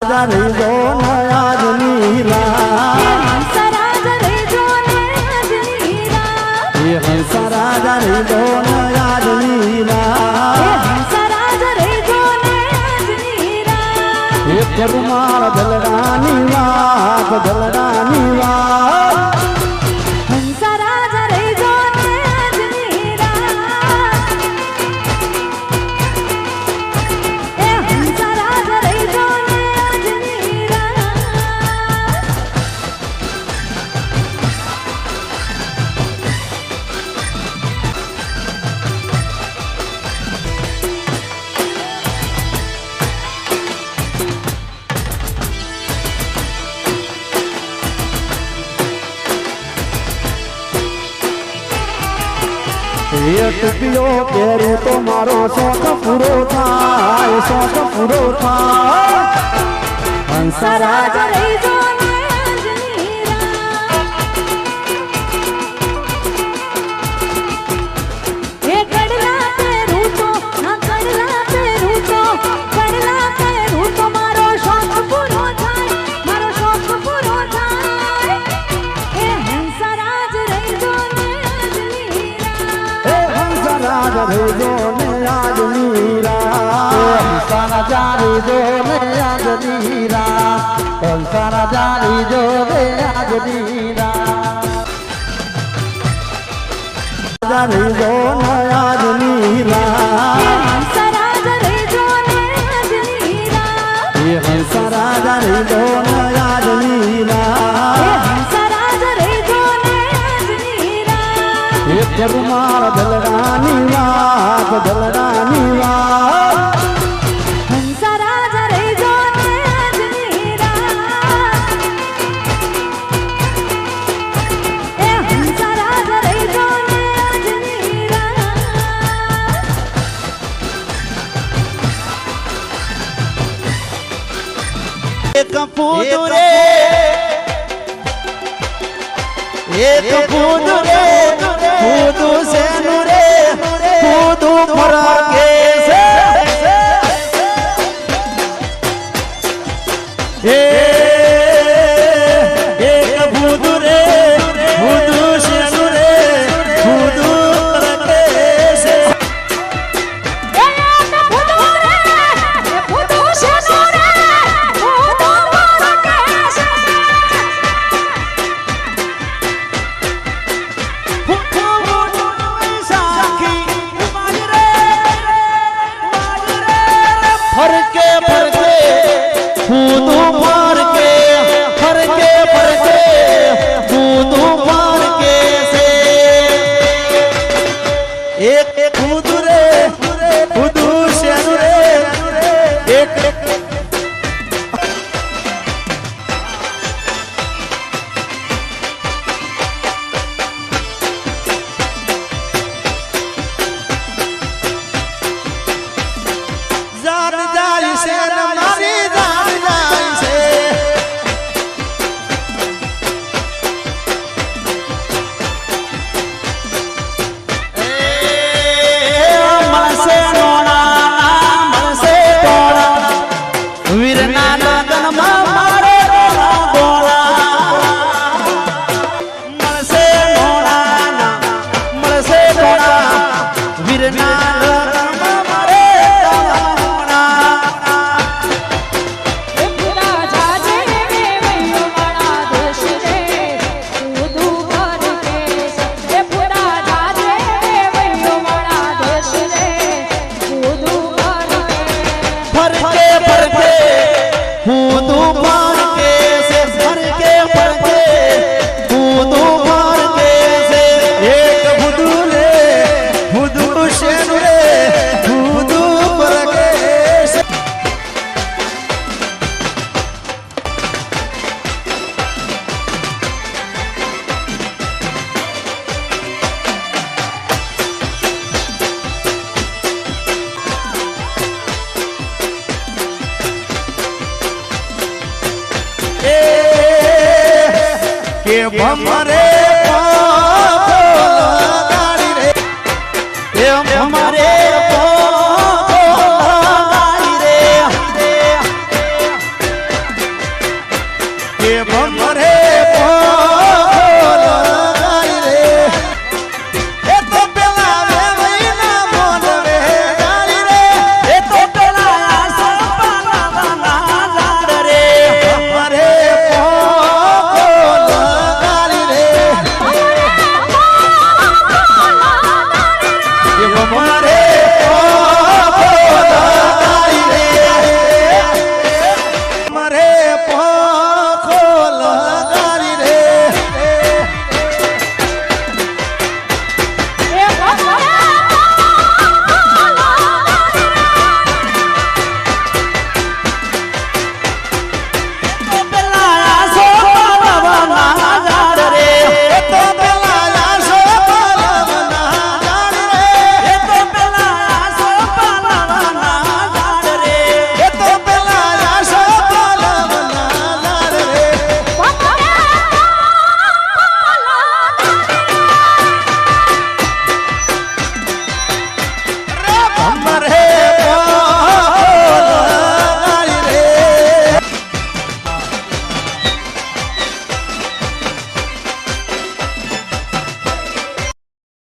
रे जो नयाज नीला हंसराज रे जो नयाज नीला हंसराज रे जो नयाज नीला हंसराज रे जो नयाज नीला करुमार दलरानी वाक दलरानी वाक हंसराज रे जो नयाज नीला हंसराज रे जो नयाज नीला टुकड़ो केरू तो मारो शौक पूरो थाय शौक पूरो थाय हंसराज रे जो नयाज नीला कडला पेरू तो ना कडला पेरू तो कडला पेरू तो मारो शौक पूरो थाय मारो शौक पूरो थाय हंसराज रे जो नयाज नीला हंसराज रे जो नयाज नीला हंसराज रे जो नयाज नीला हंसराज रे जो नयाज नीला रे जो नयाज नीला हंसराज रे जो नयाज नीला हंसराज रे जो नयाज नीला हंसराज रे जो नयाज नीला करुमार दलरानी वाक दलरानी वाक हंसराज रे जो नयाज नीला हंसराज रे जो नयाज नीला एक पूदुरे एक पूदुरे पूदु से नूरे पूदु फराके से एक पूदुरे पूदु से नूरे पूदु फराके से फरके फरके फूदू मार के फरके फरके फूदू मार के से एक फूदू रे फूदू से रे एक जान जाई से न मारी जान जाई से मन से नोना मन से तोड़ा वीरना लगन मारे बोला मन से नोना मन से तोड़ा वीरना के भमरे गाड़ी रे हमारे गाड़ी रे એ ભગવાન